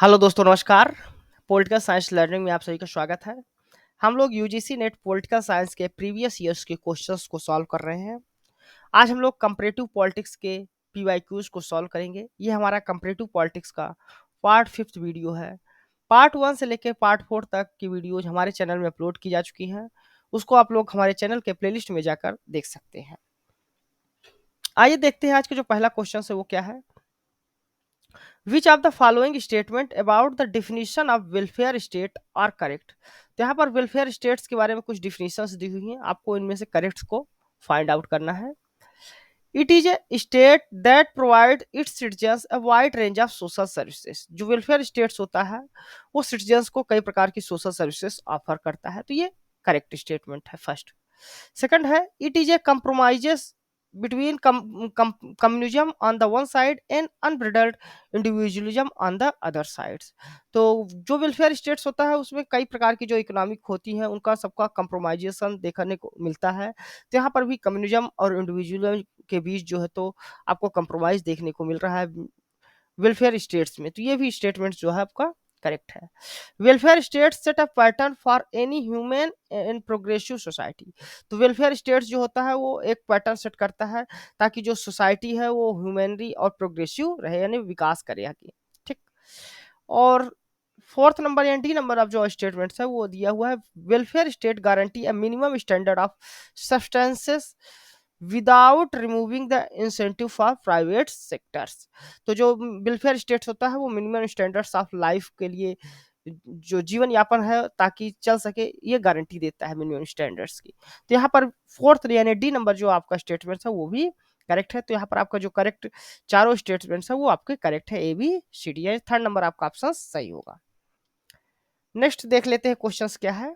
Hello दोस्तों नमस्कार। Political science learning में आप सभी का स्वागत है। हम लोग यूजीसी नेट पॉलिटिकल साइंस के प्रीवियस ईयर्स के क्वेश्चंस को सॉल्व कर रहे हैं। आज हम लोग कंपैरेटिव पॉलिटिक्स के पीवाईक्यूज को सॉल्व करेंगे। ये हमारा कंपैरेटिव पॉलिटिक्स का पार्ट 5 वीडियो है। पार्ट 1 से लेकर पार्ट 4 तक की वीडियोज हमारे चैनल में अपलोड की जा चुकी हैं। उसको आप लोग हमारे चैनल के प्लेलिस्ट में जाकर देख सकते हैं। आइए देखते हैं आज का जो पहला क्वेश्चन है वो क्या है। Which of the following statement about the definition of welfare state are correct. तो यहाँ पर वेलफेयर स्टेट्स के बारे में कुछ डिफिनीशंस दी हुई हैं, आपको इनमें से करेक्ट को फाइंड आउट करना है। It is a state that provide it's citizens a wide range of social services. जो वेलफेयर स्टेट्स होता है वो सिटीजन्स को कई प्रकार की सोशल सर्विसेज ऑफर करता है, तो ये करेक्ट स्टेटमेंट है फर्स्ट। सेकंड है it is a compromises between communism on the one side and unbridled individualism on the other sides। तो जो वेलफेयर स्टेट्स होता है उसमें कई प्रकार की जो इकोनॉमिक होती हैं उनका सबका कंप्रोमाइजेशन देखने को मिलता है। तो यहाँ पर भी कम्युनिज्म और इंडिविजुअलिज्म के बीच जो है तो आपको कंप्रोमाइज देखने को मिल रहा है वेलफेयर स्टेट्स में। तो ये भी स्टेटमेंट जो है आपका करेक्ट है। Welfare state set a pattern for any human in progressive society. तो वेलफेयर स्टेट्स जो होता है वो एक पैटर्न सेट करता है ताकि जो सोसाइटी है वो ह्यूमनली और प्रोग्रेसिव रहे, यानी विकास करे आगे। ठीक। और फोर्थ नंबर या डी नंबर ऑफ जो स्टेटमेंट्स है वो दिया हुआ है welfare state guarantee a minimum standard of substances without removing the incentive for private sectors. तो जो वेलफेयर स्टेट होता है वो मिनिमम स्टैंडर्ड्स ऑफ लाइफ के लिए जो जीवन यापन है ताकि चल सके ये गारंटी देता है मिनिमम स्टैंडर्ड्स की। तो यहाँ पर फोर्थ यानी डी नंबर जो आपका स्टेटमेंट है वो भी करेक्ट है। तो यहाँ पर आपका जो करेक्ट चारों स्टेटमेंट्स है वो आपके करेक्ट है, A B C D. Third number आपका ऑप्शन सही होगा। नेक्स्ट देख लेते हैं क्वेश्चंस क्या है।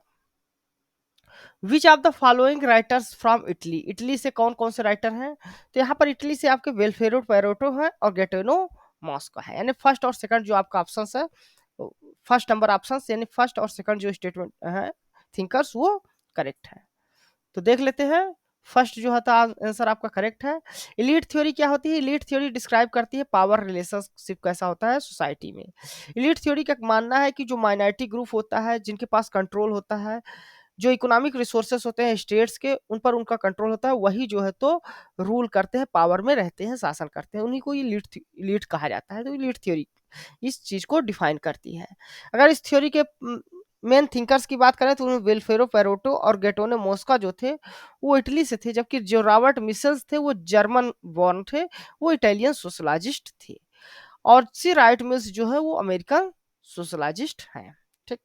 Which of the following writers from Italy. Italy से कौन कौन से राइटर हैं। तो यहाँ पर इटली से आपके वेलफेरो पैरोटो है और गेटोनो मॉस्को है, यानी फर्स्ट और सेकंड जो आपका ऑप्शन है फर्स्ट नंबर ऑप्शन यानी फर्स्ट और सेकंड जो स्टेटमेंट है थिंकर्स वो करेक्ट है। तो देख लेते हैं फर्स्ट जो होता है आंसर आपका करेक्ट है। इलीट थ्योरी क्या होती है। इलीट थ्योरी डिस्क्राइब करती है पावर रिलेशनशिप कैसा होता है सोसाइटी में। इलीट थ्योरी का मानना है कि जो माइनॉरिटी ग्रुप होता है जिनके पास कंट्रोल होता है, जो इकोनॉमिक रिसोर्सेस होते हैं स्टेट्स के उन पर उनका कंट्रोल होता है, वही जो है तो रूल करते हैं, पावर में रहते हैं, शासन करते हैं, उन्हीं को इलीट कहा जाता है। तो इलीट थ्योरी इस चीज को डिफाइन करती है। अगर इस थ्योरी के मेन थिंकर्स की बात करें तो उनमें वेलफेरो पेरोटो और गेटोने मोस्का जो थे वो इटली से थे, जबकि जो रॉबर्ट मिशेल्स थे वो जर्मन बॉर्न थे, वो इटालियन सोशलाजिस्ट थे। और सी राइट मिल्स जो है वो अमेरिकन सोशलाजिस्ट हैं। ठीक।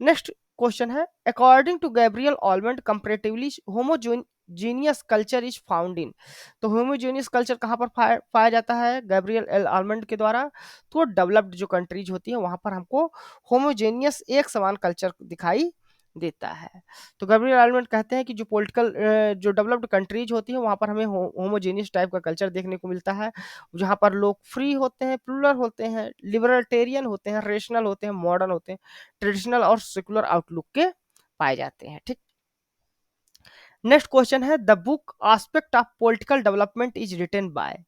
नेक्स्ट क्वेश्चन है according to Gabriel Almond comparatively homogeneous culture is found in. तो होमोजेनियस कल्चर कहाँ पर पाया जाता है गैब्रियल एल ऑलमंड के द्वारा। तो डेवलप्ड जो कंट्रीज होती है वहां पर हमको होमोजेनियस एक समान कल्चर दिखाई देता है। तो गैब्रियल ऑलमंड कहते हैं कि जो पॉलिटिकल जो डेवलप्ड कंट्रीज होती है वहां पर हमें होमोजेनियस टाइप का कल्चर देखने को मिलता है, जहाँ पर लोग फ्री होते हैं, प्लूरल होते हैं, लिबर्टेरियन होते हैं, रेशनल होते हैं, मॉडर्न होते हैं, ट्रेडिशनल और सेकुलर आउटलुक के पाए जाते हैं। ठीक। नेक्स्ट क्वेश्चन है the book aspect of political development is written by.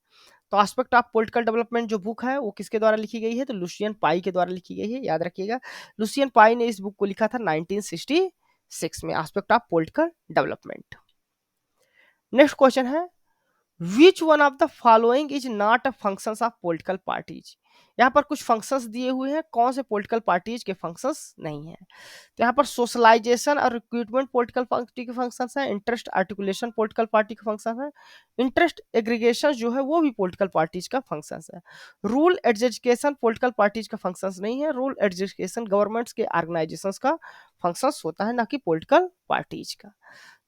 तो आस्पेक्ट ऑफ पॉलिटिकल डेवलपमेंट जो बुक है वो किसके द्वारा लिखी गई है। तो लुसियन पाई के द्वारा लिखी गई है, याद रखिएगा। लुसियन पाई ने इस बुक को लिखा था 1966 में, aspect of political development. Next question है which one of the following is not a functions of political parties. यहाँ पर कुछ फंक्शंस दिए हुए हैं, कौन से पॉलिटिकल पार्टीज के फंक्शंस नहीं है। तो यहाँ पर सोशलाइजेशन और रिक्रूटमेंट पॉलिटिकल पार्टी के फंक्शंस है, इंटरेस्ट आर्टिकुलेशन पॉलिटिकल पार्टी का फंक्शन है, इंटरेस्ट एग्रीगेशन जो है वो भी पॉलिटिकल पार्टीज का फंक्शंस है। रूल एडजुकेशन पॉलिटिकल पार्टीज का फंक्शंस नहीं है, रूल एडजुकेशन गवर्नमेंट्स के ऑर्गेनाइजेशंस का फंक्शंस होता है, ना कि पॉलिटिकल पार्टीज का।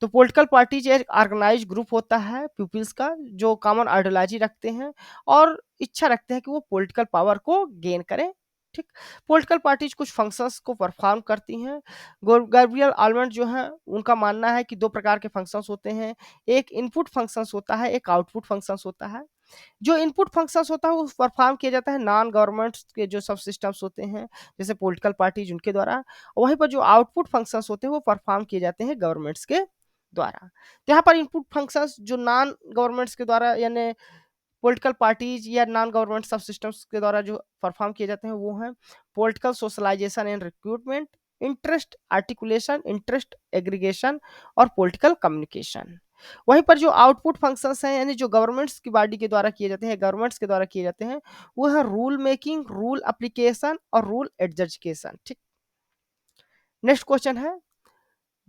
तो पॉलिटिकल पार्टीज एक ऑर्गेनाइज ग्रुप होता है पीपल्स का जो कॉमन आइडियोलॉजी रखते हैं और इच्छा रखते हैं कि वो पॉलिटिकल पावर को गेन करें। ठीक। पॉलिटिकल पार्टीज कुछ फंक्शंस को परफॉर्म करती हैं। गैब्रियल आलमंड जो है उनका मानना है कि दो प्रकार के फंक्शंस होते हैं, एक इनपुट फंक्शंस होता है, एक आउटपुट फंक्शंस होता है। जो इनपुट फंक्शंस होता है वो परफॉर्म किया जाता है नॉन गवर्नमेंट के जो सब सिस्टम्स होते हैं जैसे पॉलिटिकल पार्टीज उनके द्वारा। वहीं पर जो आउटपुट फंक्शंस होते हैं वो परफॉर्म किए जाते हैं गवर्नमेंट्स के द्वारा। तो यहाँ पर इनपुट फंक्शंस जो नॉन गवर्नमेंट्स के द्वारा यानी पॉलिटिकल पार्टीज या नॉन गवर्नमेंट सब सिस्टम्स के द्वारा जो परफॉर्म किए जाते हैं वो हैं political socialisation and recruitment, interest articulation, interest aggregation और पॉलिटिकल कम्युनिकेशन। वहीं पर जो आउटपुट फंक्शंस हैं यानी जो गवर्नमेंट्स की बॉडी के द्वारा किए जाते हैं, गवर्नमेंट्स के द्वारा किए जाते हैं, वो है रूल मेकिंग, रूल एप्लीकेशन और रूल एडजकेशन। ठीक। नेक्स्ट क्वेश्चन है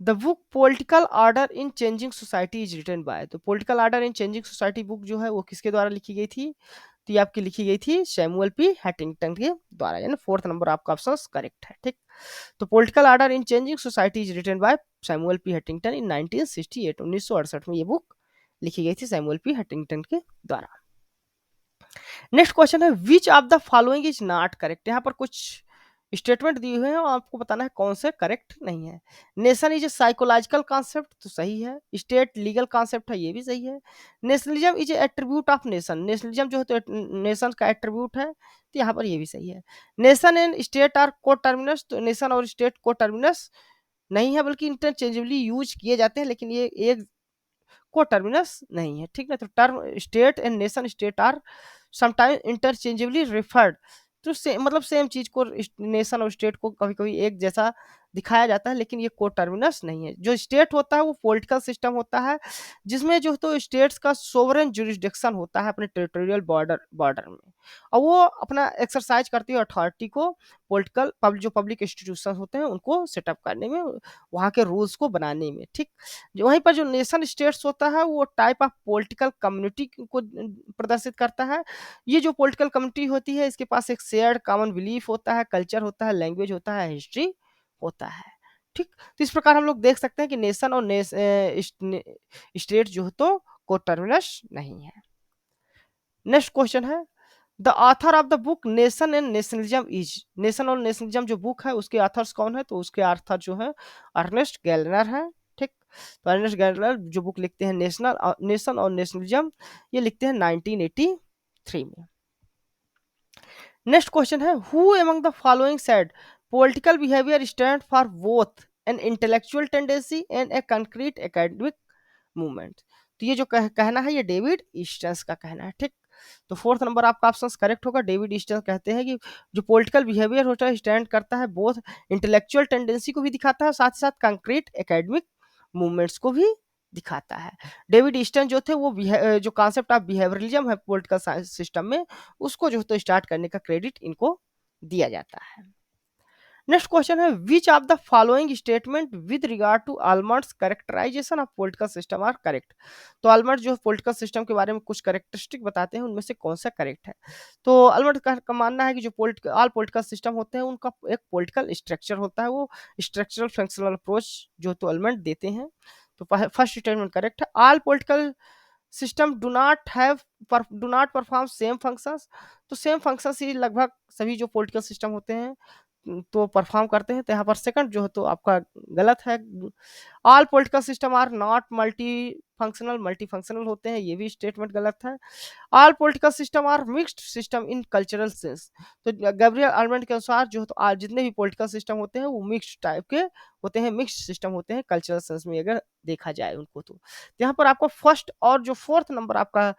the book political order in changing society is written by. तो political order in changing society book जो है वो किसके द्वारा लिखी गई थी? तो ये आपकी लिखी गई थी सैमुअल पी हैटिंगटन के द्वारा, यानी फोर्थ नंबर आपका ऑप्शन करेक्ट है। ठीक। तो political order in changing society is written by Samuel P Huntington in 1968, 1968 में ये बुक लिखी गई थी सैमुअल पी हैटिंगटन के द्वारा। नेक्स्ट क्वेश्चन है which of the following is not correct. यहाँ पर कुछ स्टेटमेंट दिए हुए हैं और आपको बताना है कौन से करेक्ट नहीं है। Nation is a psychological concept, तो सही है। स्टेट लीगल कॉन्सेप्ट है, ये भी सही है। Nationalism is a attribute of nation, nationalism जो है तो नेशन का एट्रीब्यूट है, तो यहाँ पर ये भी सही है। नेशन एंड स्टेट आर को टर्मिनस, तो नेशन और स्टेट को टर्मिनस नहीं है बल्कि इंटरचेंजेबली यूज किए जाते हैं, लेकिन ये एक को टर्मिनस नहीं है। ठीक है, तो term state and nation state are sometime interchangeably referred, तो मतलब सेम चीज को नेशन और स्टेट को कभी कभी एक जैसा दिखाया जाता है, लेकिन ये को टर्मिनस नहीं है। जो स्टेट होता है वो पॉलिटिकल सिस्टम होता है जिसमें जो तो स्टेट्स का सोवरेन जुरिस्डिक्शन होता है अपने टेरिटोरियल बॉर्डर बॉर्डर में, और वो अपना एक्सरसाइज करती है अथॉरिटी को पॉलिटिकल जो पब्लिक इंस्टीट्यूशन होते हैं उनको सेटअप करने में, वहाँ के रूल्स को बनाने में। ठीक। वहीं पर जो नेशन स्टेट्स होता है वो टाइप ऑफ पॉलिटिकल कम्युनिटी को प्रदर्शित करता है। ये जो पॉलिटिकल कम्युनिटी होती है इसके पास एक शेयर्ड कॉमन बिलीफ होता है, कल्चर होता है, लैंग्वेज होता है, हिस्ट्री होता है। ठीक। तो इस प्रकार हम लोग देख सकते हैं कि नेशन और स्टेट जो है तो कोटर्मिनस नहीं है। नेक्स्ट क्वेश्चन है the author of the book nation and nationalism is. Nation और नेशनलिज्म जो बुक है उसके ऑथर्स कौन है? तो उसके ऑथर जो है अर्नेस्ट गैलनर है। ठीक। तो अर्नेस्ट गैलनर जो बुक लिखते हैं नेशन और नेशनलिज्म, ये लिखते हैं 1983 में। नेक्स्ट क्वेश्चन है who among the following said political behaviour stand for both an intellectual tendency and A concrete academic movement. तो ये जो कहना है ये डेविड ईस्टन्स का कहना है। ठीक। तो फोर्थ नंबर आपका ऑप्शन करेक्ट होगा। डेविड ईस्टन कहते हैं कि जो पॉलिटिकल बिहेवियर होता है स्टैंड करता है बोथ इंटेलेक्चुअल टेंडेंसी को भी दिखाता है, साथ ही साथ कंक्रीट एकेडमिक मूवमेंट्स को भी दिखाता है। डेविड ईस्टन जो थे वो जो कॉन्सेप्ट ऑफ बिहेवियरलिज्म है पॉलिटिकल साइंस सिस्टम में, उसको जो तो स्टार्ट करने का क्रेडिट इनको दिया जाता है। नेक्स्ट क्वेश्चन है which of the following statement with regard to Almond's characterization of political system are correct. तो आलमर्ट जो पॉलिटिकल सिस्टम के बारे में कुछ कैरेक्टरिस्टिक बताते हैं, उनमें से कौन सा करेक्ट है? तो आलमर्ट का मानना है कि जो ऑल पॉलिटिकल सिस्टम होते हैं उनका एक पॉलिटिकल स्ट्रक्चर होता है, वो स्ट्रक्चरल फंक्शनल अप्रोच जो तो आलमर्ट देते हैं। तो फर्स्ट स्टेटमेंट करेक्ट है। All political system do not perform same functions. तो सेम फंक्शंस ही लगभग सभी जो पॉलिटिकल सिस्टम होते हैं तो परफॉर्म करते हैं, तो यहाँ पर सेकंड जो है तो आपका गलत है। All political system are not multi functional होते हैं, ये भी स्टेटमेंट गलत है। All political system are mixed system in cultural sense. तो गैब्रियल आर्मेंट के अनुसार जो है तो जितने भी पॉलिटिकल सिस्टम होते हैं वो मिक्स्ड टाइप के होते हैं, मिक्स्ड सिस्टम होते हैं कल्चरल सेंस में अगर देखा जाए उनको। तो यहाँ पर आपको फर्स्ट और जो फोर्थ नंबर आपका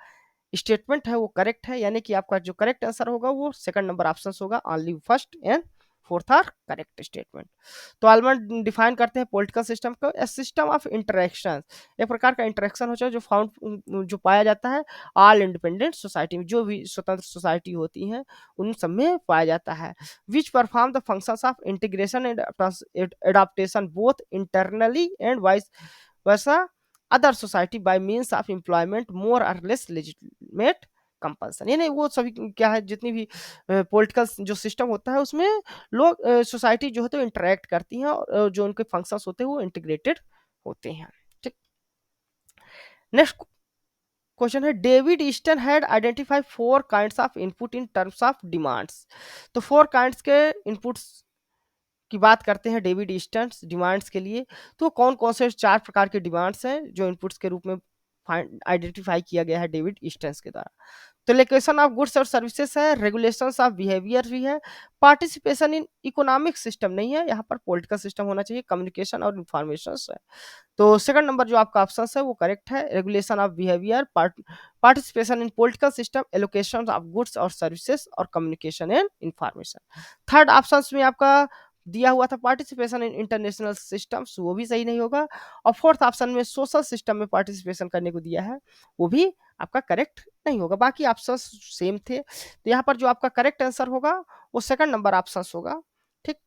स्टेटमेंट है वो करेक्ट है, यानी कि आपका जो करेक्ट आंसर होगा वो सेकंड नंबर ऑप्शन होगा। Only first and fourth are correct statement. तो आलमंड डिफाइन करते हैं पॉलिटिकल सिस्टम को ए सिस्टम ऑफ इंटरेक्शन, एक प्रकार का इंटरेक्शन होता है जो पाया जाता है ऑल इंडिपेंडेंट सोसाइटी में, जो भी स्वतंत्र सोसाइटी होती हैं उन सब में पाया जाता है। Which perform the functions of integration and adaptation both internally and vice versa other society by means of employment more or less legitimate compulsion. यानी वो सभी क्या है जितनी भी पॉलिटिकल जो सिस्टम होता है उसमें लोग सोसाइटी जो है तो इंटरेक्ट करती हैं और जो उनके फंक्शंस होते हैं वो इंटीग्रेटेड होते हैं। ठीक। नेक्स्ट क्वेश्चन है David Easton had identify 4 kinds of input in terms of demands. तो 4 काइंड्स के इनपुट्स की बात करते हैं डेविड ईस्टन डिमांड्स के लिए। तो कौन कौन से 4 प्रकार के डिमांड्स हैं जो इनपुट्स के रूप में आइडेंटिफाई किया गया है डेविड ईस्टन के द्वारा? तो लोकेशन ऑफ गुड्स और सर्विसेज है, रेगुलेशंस ऑफ बिहेवियर भी है, पार्टिसिपेशन इन इकोनॉमिक सिस्टम नहीं है, यहाँ पर पॉलिटिकल सिस्टम होना चाहिए, कम्युनिकेशन और इंफॉर्मेशन है। तो सेकंड नंबर जो आपका ऑप्शन है वो करेक्ट है, regulation of behaviour, participation in political system, allocation of goods और सर्विसेज और communication and information. Third option में आपका दिया हुआ था पार्टिसिपेशन इन इंटरनेशनल सिस्टम्स, वो भी सही नहीं होगा। और फोर्थ ऑप्शन में सोशल सिस्टम में पार्टिसिपेशन करने को दिया है, वो भी आपका करेक्ट नहीं होगा। बाकी ऑप्शन सेम थे, तो यहाँ पर जो आपका करेक्ट आंसर होगा वो सेकंड नंबर ऑप्शन होगा। ठीक,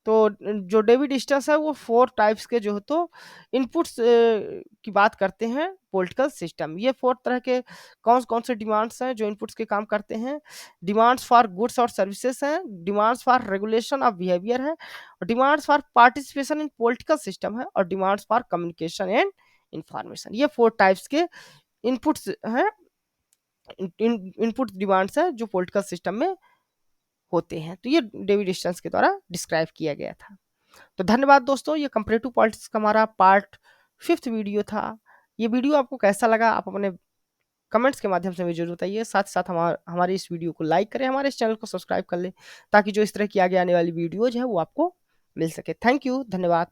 तो जो डेविड डिस्टेंस है वो 4 टाइप्स के जो है तो इनपुट्स की बात करते हैं पॉलिटिकल सिस्टम। ये 4 तरह के कौन-कौन से डिमांड्स हैं जो इनपुट्स के काम करते हैं। डिमांड्स फॉर गुड्स और सर्विसेज हैं, demands for regulation of behaviour है, demands for participation in political system है, और demands for communication and information. ये 4 टाइप्स के इनपुट्स हैं, इनपुट डिमांड्स है जो पॉलिटिकल सिस्टम में होते हैं। तो ये डेविड डिस्टेंस के द्वारा डिस्क्राइब किया गया था। तो धन्यवाद दोस्तों, ये कंपैरेटिव पॉलिटिक्स का हमारा पार्ट 5th वीडियो था। ये वीडियो आपको कैसा लगा आप अपने कमेंट्स के माध्यम से मुझे जरूर बताइए। साथ साथ हमारे इस वीडियो को लाइक करें, हमारे इस चैनल को सब्सक्राइब कर लें, ताकि जो इस तरह की आगे आने वाली वीडियोज है वो आपको मिल सके। थैंक यू, धन्यवाद।